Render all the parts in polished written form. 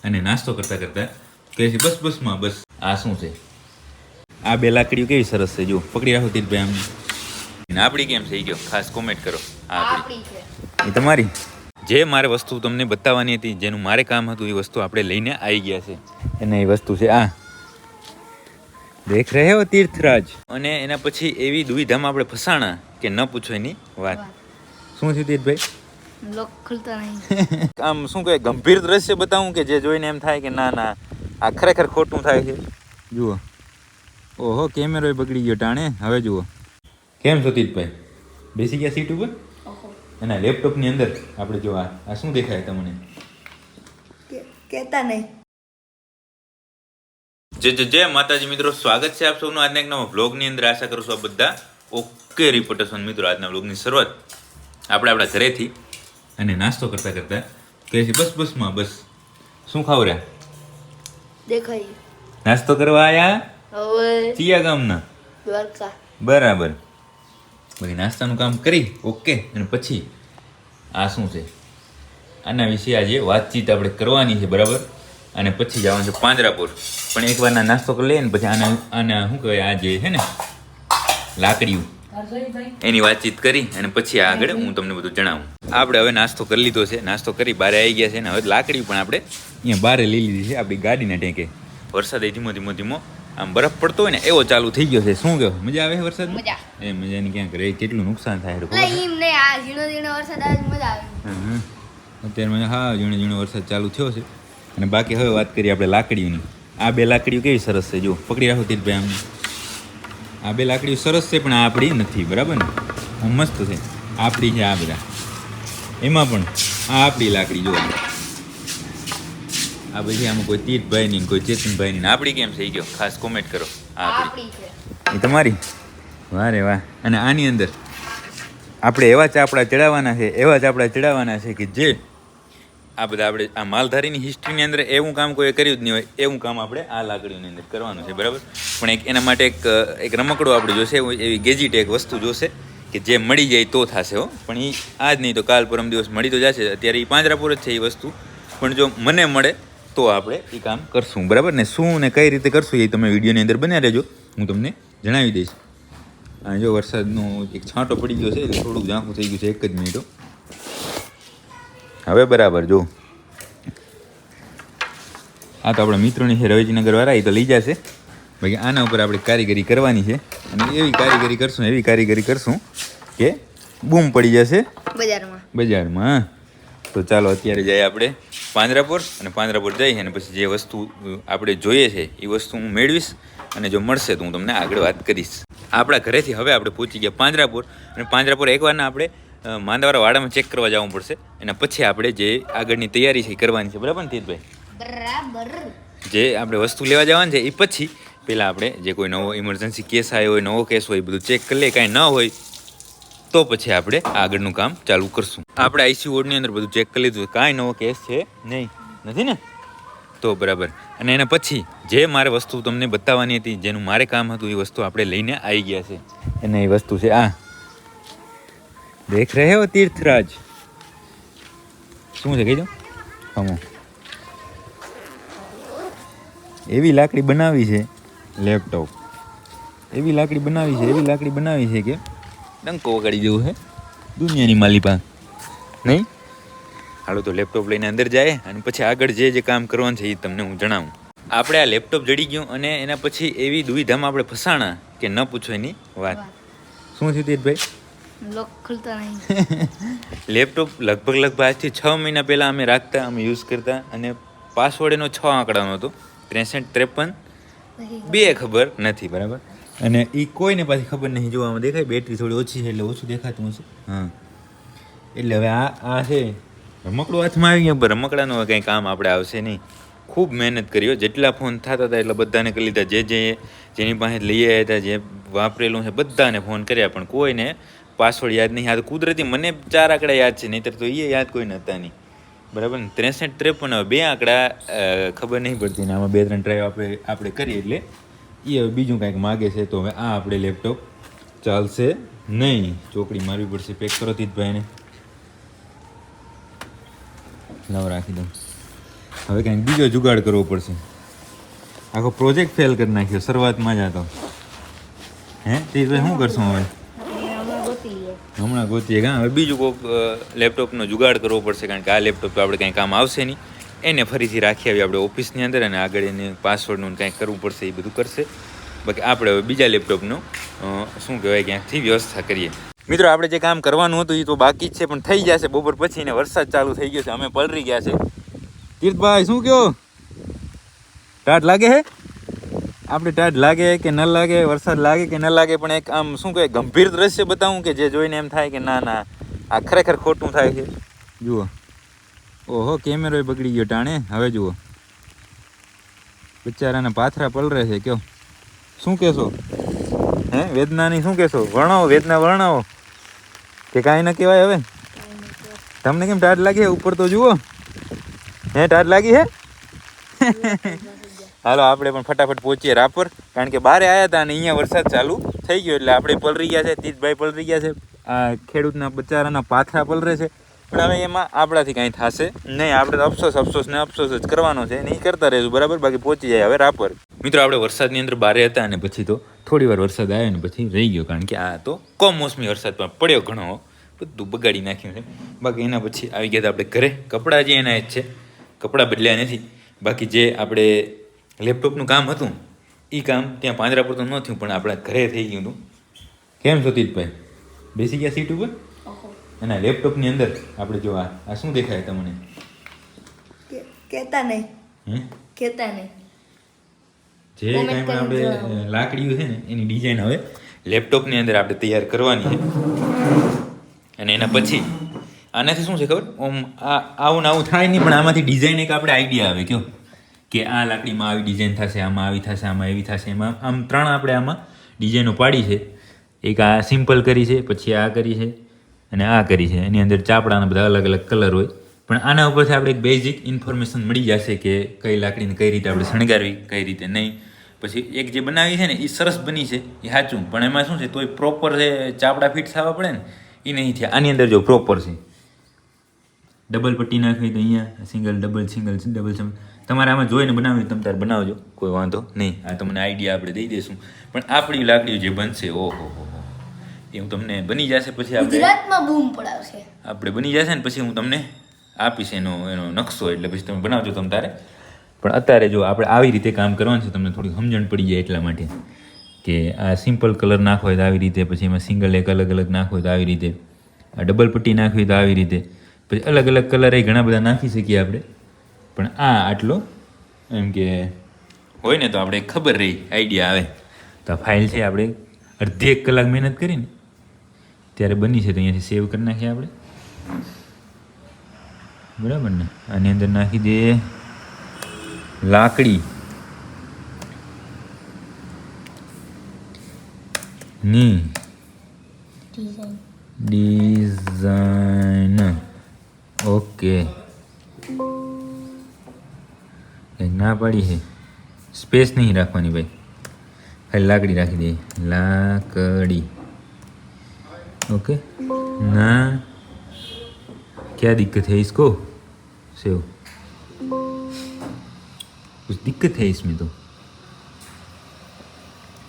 અને નાસ્તો કરતા કરતા કહે છે બસ બસમાં બસ. આ શું છે? આ બે લાકડીઓ કેવી સરસ છે, જો પકડી રાખો તીર્થભાઈ આમ. અને આપણી કેમ છે એ કહો, ખાસ કોમેન્ટ કરો. આપણી છે એ તમારી. જે મારે વસ્તુ તમને બતાવવાની હતી, જેનું મારે કામ હતું, એ વસ્તુ આપણે લઈને આવી ગયા છે. અને એ વસ્તુ છે આ, દેખ રહે હો તીર્થરાજ. અને એના પછી એવી દુવિધામાં આપણે ફસાણા કે ન પૂછો એની વાત. શું થયું તીર્થભાઈ? લોક ખુલતા નહીં. આમ શું કહે, ગંભીર દ્રશ્ય બતાવું કે જે જોઈને એમ થાય કે ના ના આ ખરેખર ખોટું થાય છે. જુઓ, ઓહો કેમેરો બગડી ગયો ટાણે. હવે જુઓ કેમ છો તીર્થભાઈ? બેસી ગયા સીટ ઉપર? એના લેપટોપની અંદર આપણે જો આ શું દેખાય તમને? કહેતા નહીં. જય માતાજી મિત્રો, સ્વાગત છે આપ સૌનું આજના એક નવા વ્લોગની અંદર. આશા કરું છું આ બધા ઓકે રિપોર્ટર્સ. મિત્રો આજના વ્લોગની શરૂઆત આપણે આપણા ઘરેથી અને નાસ્તો કરતા કરતા કહે છે બસ બસમાં બસ. શું ખાવ રહ્યા? દેખાય નાસ્તો કરવા આયા હવે ચિયા ગામના દ્વારકા. બરાબર. બાકી નાસ્તાનું કામ કરી ઓકે. અને પછી આ શું છે, આના વિશે આજે વાતચીત આપણે કરવાની છે. બરાબર. અને પછી જવાનું છે પાંજરાપોર. પણ એકવારના નાસ્તો કરી લઈએ ને પછી આના શું કહેવાય, આ જે છે ને લાકડીયું, એની વાતચીત કરી અને પછી આગળ હું તમને બધું જણાવું. આપણે હવે નાસ્તો કરી લીધો છે, નાસ્તો કરી બહાર આવી ગયા છે ને હવે લાકડી પણ આપણે અહીંયા બહાર લઈ લીધી છે આપણી ગાડીના ટેકે. વરસાદ એ ધીમો ધીમો ધીમો આમ બરફ પડતો હોય ને એવો ચાલુ થઈ ગયો છે. શું કહો, મજા આવે છે વરસાદ? એ મજાની ક્યાંક રહે, કેટલું નુકસાન થાય અત્યારે. હા, ઝીણો ઝીણો વરસાદ ચાલુ થયો છે. અને બાકી હવે વાત કરીએ આપણે લાકડીઓની. આ બે લાકડીઓ કેવી સરસ છે, જો પકડી રાખો તીર્થભાઈ આમ. આ બે લાકડીઓ સરસ છે પણ આ આપણી નથી. બરાબર ને? આ મસ્ત છે, આપણી છે આ બધા. એમાં પણ આ આપણી લાકડી જો. આ પછી આમાં કોઈ તીર્થભાઈની કોઈ ચેતનભાઈની. આપણી કેમ છે એ કહો, ખાસ કોમેન્ટ કરો. આપણી છે એ તમારી. વાહ રે વાહ. અને આની અંદર આપણે એવા ચાપડા ચડાવવાના છે, એવા ચાપડા ચડાવવાના છે કે જે આ બધા આપણે આ માલધારીની હિસ્ટ્રીની અંદર એવું કામ કોઈ કર્યું જ નહીં હોય એવું કામ આપણે આ લાકડીઓની અંદર કરવાનું છે. બરાબર. પણ એના માટે એક રમકડો આપણે જોશે, એવી ગેજેટ એક વસ્તુ જોશે કે જે મળી જાય તો થશે હો. પણ એ આજ નહીં તો કાલ પરમ દિવસ મળી તો જશે. અત્યારે એ પાંજરાપોર જ છે એ વસ્તુ. પણ જો મને મળે તો આપણે એ કામ કરશું. બરાબર ને? શું ને કઈ રીતે કરશું એ તમે વિડીયોની અંદર બન્યા રહેજો, હું તમને જણાવી દઈશ. આ જો વરસાદનો એક છાંટો પડી ગયો છે એટલે થોડુંક ઝાંખું થઈ ગયું છે. એક જ મિનિટો. હવે બરાબર. જો આ તો આપણા મિત્રોની છે રવેચનગર વાળા, એ તો લઈ જશે. બાકી આના ઉપર આપણે કારીગરી કરવાની છે અને એવી કારીગરી કરશું કે બૂમ પડી જશે બજારમાં. તો ચાલો અત્યારે જઈએ આપણે પાંજરાપોર. અને પાંજરાપોર જઈએ અને પછી જે વસ્તુ આપણે જોઈએ છે એ વસ્તુ હું મેળવીશ અને જો મળશે તો હું તમને આગળ વાત કરીશ. આપણા ઘરેથી હવે આપણે પહોંચી ગયા પાંજરાપોર. અને પાંજરાપોર એકવારના આપણે માંદાવાળા વાડામાં ચેક કરવા જવું પડશે. એના પછી આપણે જે આગળની તૈયારી છે એ કરવાની છે. બરાબર ને તીર્થભાઈ? બરાબર. જે આપણે વસ્તુ લેવા જવાની છે એ પછી પહેલાં આપણે જે કોઈ નવો ઇમરજન્સી કેસ આવ્યો હોય, નવો કેસ હોય, બધું ચેક કરી લઈએ. કાંઈ ન હોય તો પછી આપણે આગળનું કામ ચાલુ કરશું. આપણે આઈસીયુ વોર્ડની અંદર બધું ચેક કરી લીધું, કાંઈ નવો કેસ છે નહીં, નથી ને? તો બરાબર. અને એના પછી જે મારે વસ્તુ તમને બતાવવાની હતી, જેનું મારે કામ હતું, એ વસ્તુ આપણે લઈને આવી ગયા છે. અને એ વસ્તુ છે આ, દેખ રહે હો તીર્થરાજ. શું છે કહી દો? હમો એવી લાકડી બનાવી છે, લેપટોપ એવી લાકડી બનાવી છે કે ડંકો વગાડી જેવું છે દુનિયાની માલિપા નહીં. હાલો તો લેપટોપ લઈને અંદર જાય અને પછી આગળ જે કામ કરવાનું છે એ તમને હું જણાવું. આપણે આ લેપટોપ જડી ગયું અને એના પછી એવી દુવિધામાં આપણે ફસાણા કે ન પૂછો એની વાત. શું થયું તીર્થભાઈ? લોક ખુલતા નહીં. લેપટોપ લગભગ આજથી 6 મહિના પહેલાં અમે રાખતા, અમે યુઝ કરતા. અને પાસવર્ડ એનો 6 આંકડાનો હતો, 6353 2 ખબર નથી. બરાબર. અને એ કોઈને પાછી ખબર નહીં. જોવામાં દેખાય બેટરી થોડી ઓછી છે એટલે ઓછું દેખાતું હશે. હા, એટલે હવે આ છે રમકડું હાથમાં આવી ગયા. રમકડાનું કંઈ કામ આપણે આવશે નહીં. ખૂબ મહેનત કરી. જેટલા ફોન થતા હતા એટલા બધાને કરી લીધા. જેની પાસે લઈ આવ્યા હતા, જે વાપરેલું છે બધાને ફોન કર્યા, પણ કોઈને પાસવર્ડ યાદ નહીં. આ તો કુદરતી મને 4 આંકડા યાદ છે, નહીંતર તો એ યાદ કોઈ નહોતા નહીં. બરાબર ને? 6353 2 આંકડા ખબર નહીં પડતી ને આમાં 2-3 ટ્રાય આપણે કરીએ એટલે એ હવે બીજું કાંઈક માગે છે. તો હવે આ આપણે લેપટોપ ચાલશે નહીં. ચોકડી મારવી પડશે. પેક કરો તીર્થભાઈને. લાવ રાખી દઉં. હવે કંઈક બીજો જુગાડ કરવો પડશે. આખો પ્રોજેક્ટ ફેલ કરી નાખ્યો શરૂઆતમાં જ. આ તો તે શું કરશું હવે? હમણાં ગોતીએ કાં હવે બીજું કોઈક લેપટોપનો જુગાડ કરવો પડશે, કારણ કે આ લેપટોપ તો આપણે કંઈ કામ આવશે નહીં. એને ફરીથી રાખી આવી આપણે ઓફિસની અંદર, અને આગળ એને પાસવર્ડનું કંઈક કરવું પડશે, એ બધું કરશે. બાકી આપણે હવે બીજા લેપટોપનું શું કહેવાય ક્યાંકથી વ્યવસ્થા કરીએ. મિત્રો આપણે જે કામ કરવાનું હતું એ તો બાકી જ છે, પણ થઈ જશે બપોર પછી. ને વરસાદ ચાલુ થઈ ગયો છે, અમે પલરી ગયા છે. તીર્થભાઈ શું કહો, ટાઢ લાગે હે? આપણે ટાઢ લાગે કે ન લાગે, વરસાદ લાગે કે ન લાગે, પણ એક આમ શું કહેવાય ગંભીર દ્રશ્ય બતાવું કે જે જોઈને એમ થાય કે ના ના આ ખરેખર ખોટું થાય છે. જુઓ, ઓહો કેમેરો બગડી ગયો ટાણે. હવે જુઓ બિચારાના પાથરા પલરે છે. કયો શું કહેશો? વેદનાની શું કહેશો? વર્ણવો, વેદના વર્ણવો કે કાંઈ ન કહેવાય. હવે તમને કેમ ટાઢ લાગી? ઉપર તો જુઓ. ટાઢ લાગી હે? હાલો આપણે પણ ફટાફટ પહોંચીએ રાપર, કારણ કે બારે આવ્યા હતા અને અહીંયા વરસાદ ચાલુ થઈ ગયો એટલે આપણે પલરી ગયા છે. તીજભાઈ પલરી ગયા છે. આ ખેડૂતના બચારાના પાથરા પલરે છે, પણ હવે એમાં આપણાથી કાંઈ થશે નહીં. આપણે તો અફસોસ જ કરવાનો છે, નહીં કરતા રહેશું બરાબર. બાકી પહોંચી જાય હવે રાપર. મિત્રો આપણે વરસાદની અંદર બારે હતા અને પછી તો થોડી વાર વરસાદ આવ્યો ને પછી રહી ગયો, કારણ કે આ તો કમોસમી વરસાદ પણ પડ્યો ઘણો, બધું બગાડી નાખ્યું છે. બાકી એના પછી આવી ગયા આપણે ઘરે. કપડાં જે એના જ છે, કપડાં બદલ્યા નથી. બાકી જે આપણે લેપટોપનું કામ હતું એ કામ ત્યાં પાંજરાપુર તો ન થયું, પણ આપણા ઘરે થઈ ગયું હતું. કેમ છો તીર્થભાઈ? બેસી ગયા સીટ ઉપર? અને લેપટોપની અંદર આપણે જો આ શું દેખાય તમને? કહેતા નહીં. જે કાંઈ પણ આપણે લાકડીઓ છે ને એની ડિઝાઇન હવે લેપટોપની અંદર આપણે તૈયાર કરવાની છે. અને એના પછી આનાથી શું છે ખબર? આવું ને આવું થાય નહીં, પણ આમાંથી ડિઝાઇન એક આપણે આઈડિયા આવે. કયો કે આ લાકડીમાં આવી ડિઝાઇન થશે, આમાં આવી થશે, આમાં એવી થશે. એમાં આમ 3 આપણે આમાં ડિઝાઇનો પાડી છે. એક આ સિમ્પલ કરી છે, પછી આ કરી છે અને આ કરી છે. એની અંદર ચાપડાના બધા અલગ અલગ કલર હોય, પણ આના ઉપરથી આપણે એક બેઝિક ઇન્ફોર્મેશન મળી જશે કે કઈ લાકડીને કઈ રીતે આપણે શણગારવી, કઈ રીતે નહીં. પછી એક જે બનાવી છે ને એ સરસ બની છે એ સાચું, પણ એમાં શું છે તોય પ્રોપર જે ચાપડા ફિટ થવા પડે ને એ નહીં થયા. આની અંદર જો પ્રોપર છે, ડબલ પટ્ટી નાખવી તો અહીંયા સિંગલ ડબલ તમારે આમાં જોઈને બનાવી તમે તારે બનાવજો, કોઈ વાંધો નહીં. આ તમને આઈડિયા આપણે દઈ દઈશું. પણ આપણી લાકડીઓ જે બનશે ઓહો એ હું તમને બની જશે પછી ગુજરાતમાં બૂમ પડાવશે. આપણે બની જશે ને પછી હું તમને આપીશ એનો નકશો, એટલે પછી તમે બનાવજો તમ તારે. પણ અત્યારે જો આપણે આવી રીતે કામ કરવાનું છે, તમને થોડી સમજણ પડી જાય એટલા માટે કે આ સિમ્પલ કલર નાખવો હોય તો આવી રીતે, પછી એમાં સિંગલ એક અલગ અલગ નાખવો હોય તો આવી રીતે, આ ડબલ પટ્ટી નાખવી તો આવી રીતે, પછી અલગ અલગ કલર એ ઘણા બધા નાખી શકીએ આપણે. પણ આ આટલો એમ કે હોય ને તો આપણે ખબર રહી, આઈડિયા આવે. તો આ ફાઇલ છે આપણે અડધી 1 કલાક મહેનત કરીને ત્યારે બની છે, તો અહીંયાથી સેવ કરી નાખીએ આપણે બરાબર ને. આની અંદર નાખી દઈએ લાકડી ની ડિઝાઇન. ઓકે ના પાડી છે, સ્પેસ નહીં રાખવાની ભાઈ, ખાલી લાકડી રાખી દઈએ, લાકડી. ओके ना क्या दिक्कत है इसको सेव कुछ दिक्कत है इसमें तो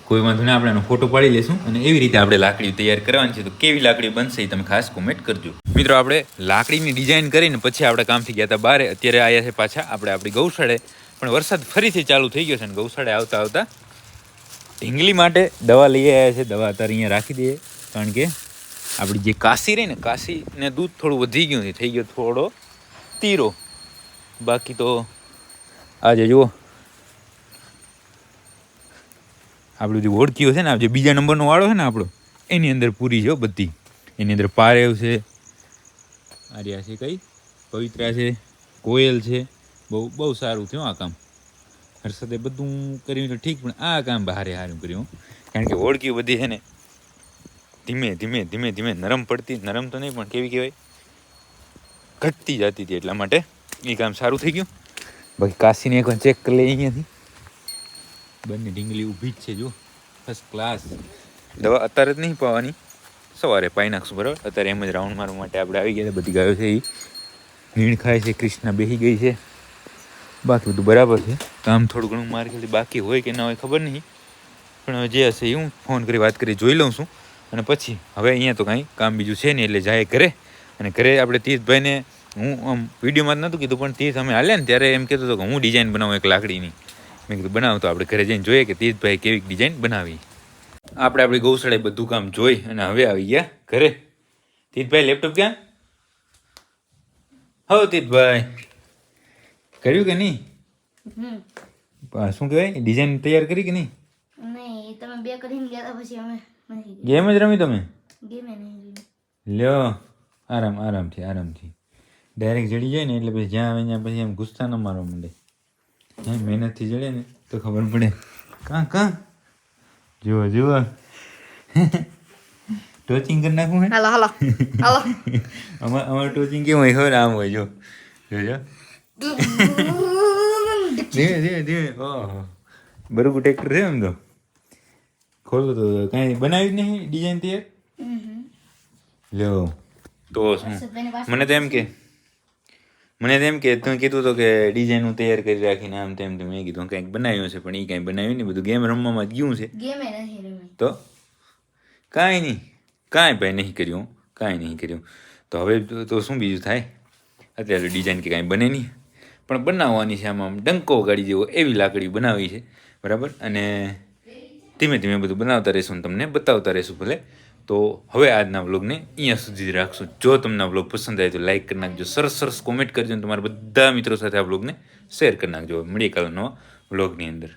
કોઈ વાંધો નહીં. આપણે એનો ફોટો પાડી લઈશું અને એવી રીતે આપણે લાકડી તૈયાર કરવાની છે. તો કેવી લાકડી બનશે એ તમે ખાસ કોમેન્ટ કરજો. મિત્રો આપણે લાકડીની ડિઝાઇન કરીને પછી આપણે કામથી ગયા હતા બારે. અત્યારે આવ્યા છે પાછા આપણે આપણી ગૌશાળે, પણ વરસાદ ફરીથી ચાલુ થઈ ગયો છે અને ગૌશાળે આવતા આવતા ઢીંગલી માટે દવા લઈ આવ્યા છે. દવા અત્યારે અહીંયા રાખી દઈએ, કારણ કે આપણી જે કાશી રહી ને, કાશીને દૂધ થોડું વધી ગયું છે, થઈ ગયો થોડો તીરો. બાકી તો આજે જુઓ આપણું જે ઓળખીઓ છે ને, જે બીજા નંબરનો વાળો છે ને આપણો, એની અંદર પૂરી છે બધી. એની અંદર પારેવ છે, આર્યા છે, કઈ પવિત્રા છે, કોયલ છે. બહુ સારું થયું આ કામ. હર્ષદે બધું કર્યું તો ઠીક, પણ આ કામ ભારે સારું કર્યું, કારણ કે ઓળખીઓ બધી છે ને ધીમે ધીમે નરમ પડતી, નરમ તો નહીં પણ કેવી કહેવાય ઘટતી જતી હતી, એટલા માટે એ કામ સારું થઈ ગયું. બાકી કાશીને એક ચેક કરી લઈએ અહીંયાથી. બંને ઢીંગલી ઊભી જ છે જો, ફર્સ્ટ ક્લાસ. દવા અત્યારે જ નહીં પાવાની, સવારે પાઈ નાખશું બરાબર. અત્યારે એમ જ રાઉન્ડ મારવા માટે આપણે આવી ગયા. બધી ગાયો છે એ નીણ ખાય છે, કૃષ્ણા બેસી ગઈ છે. બાકી બધું બરાબર છે. કામ થોડું ઘણું મારે ખ્યાલથી બાકી હોય કે ના હોય ખબર નહીં, પણ હવે જે હશે એ હું ફોન કરી વાત કરી જોઈ લઉં છું. અને પછી હવે અહીંયા તો કાંઈ કામ બીજું છે નહીં, એટલે જાય ઘરે. અને ઘરે આપણે તીર્થભાઈને હું આમ વિડીયોમાં જ નહોતું કીધું, પણ તીર્થ અમે હાલ્યા ને ત્યારે એમ કહેતો હતો કે હું ડિઝાઇન બનાવું એક લાકડીની. મેં કીધું બનાવું, તો આપણે ઘરે જઈને જોઈએ કે તીર્થભાઈ કેવી ડિઝાઇન બનાવી. આપણે આપણી ગૌશાળાએ બધું કામ જોઈ અને હવે આવી ગયા ઘરે. તીર્થભાઈ લેપટોપ ક્યાં? હો તીર્થભાઈ કર્યું કે નહીં? શું કહેવાય, ડિઝાઇન તૈયાર કરી કે નહીં? નહીં, તમે બે કરીને ગયા પછી અમે નથી ગયા. ગેમ જ રમી તમે? ગેમે નહીં રમી. લ્યો આરામથી ડાયરેક્ટ જડી જાય ને એટલે પછી જ્યાં આવે ત્યાં પછી એમ ગુસ્સા ન મારવા માંડે. મહેનતથી જડે ને તો ખબર પડે. કાં જુઓ ટોચિંગ કરી નાખવું હે. હાલો અમારું ટોચિંગ કેવું હોય ખબર? આમ હોય, જોજો ધીમે. ઓહો બરોબર ટ્રેક્ટર છે એમ તો. ખોલો તો કાંઈ બનાવ્યું જ નહીં ડિઝાઇન તૈયાર. લ્યો તો શું, મને તો એમ કે તું કીધું તો કે ડિઝાઇન હું તૈયાર કરી રાખીને આમ તેમ તો મેં કીધું કંઈક બનાવ્યું છે, પણ એ કાંઈ બનાવ્યું નહીં, બધું ગેમ રમવામાં જ ગયું છે. ગેમે નહીં રમી. તો કાંઈ ભાઈ નહીં કર્યું. તો હવે તો શું બીજું થાય? અત્યારે ડિઝાઇન કે કાંઈ બને નહીં, પણ બનાવવાની છે. આમ ડંકો વગાડી જેવો એવી લાકડી બનાવી છે, બરાબર. અને ધીમે ધીમે બધું બનાવતા રહીશું અને તમને બતાવતા રહીશું ભલે. તો હવે આજના વ્લોગને અહીંયા સુધી જ રાખશું. જો તમને આ વ્લોગ પસંદ આવે તો લાઈક કરી નાખજો, સરસ કોમેન્ટ કરજો અને તમારા બધા મિત્રો સાથે આ વ્લોગને શેર કરી નાખજો. મળીએ કાલે નવા વ્લોગની અંદર.